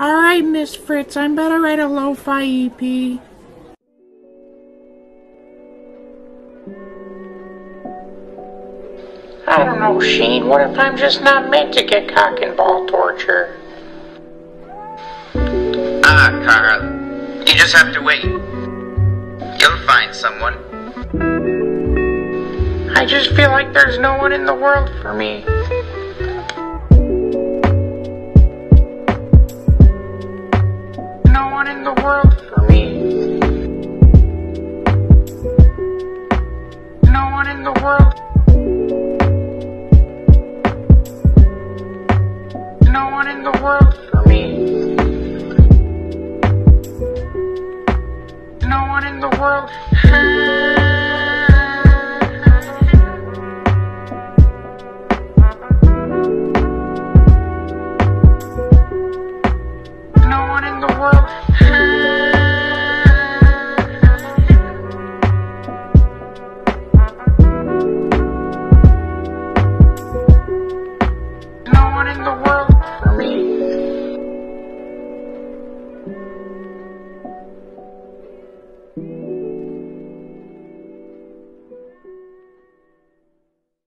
Alright, Miss Fritz, I'm better write a lo-fi EP. I don't know, Shane. What if I'm just not meant to get cock and ball torture? Ah, Carl. You just have to wait. You'll find someone. I just feel like there's no one in the world for me. No one in the world for me. No one in the world. No one in the world for me. No one in the world. No one in the world. No one in the world.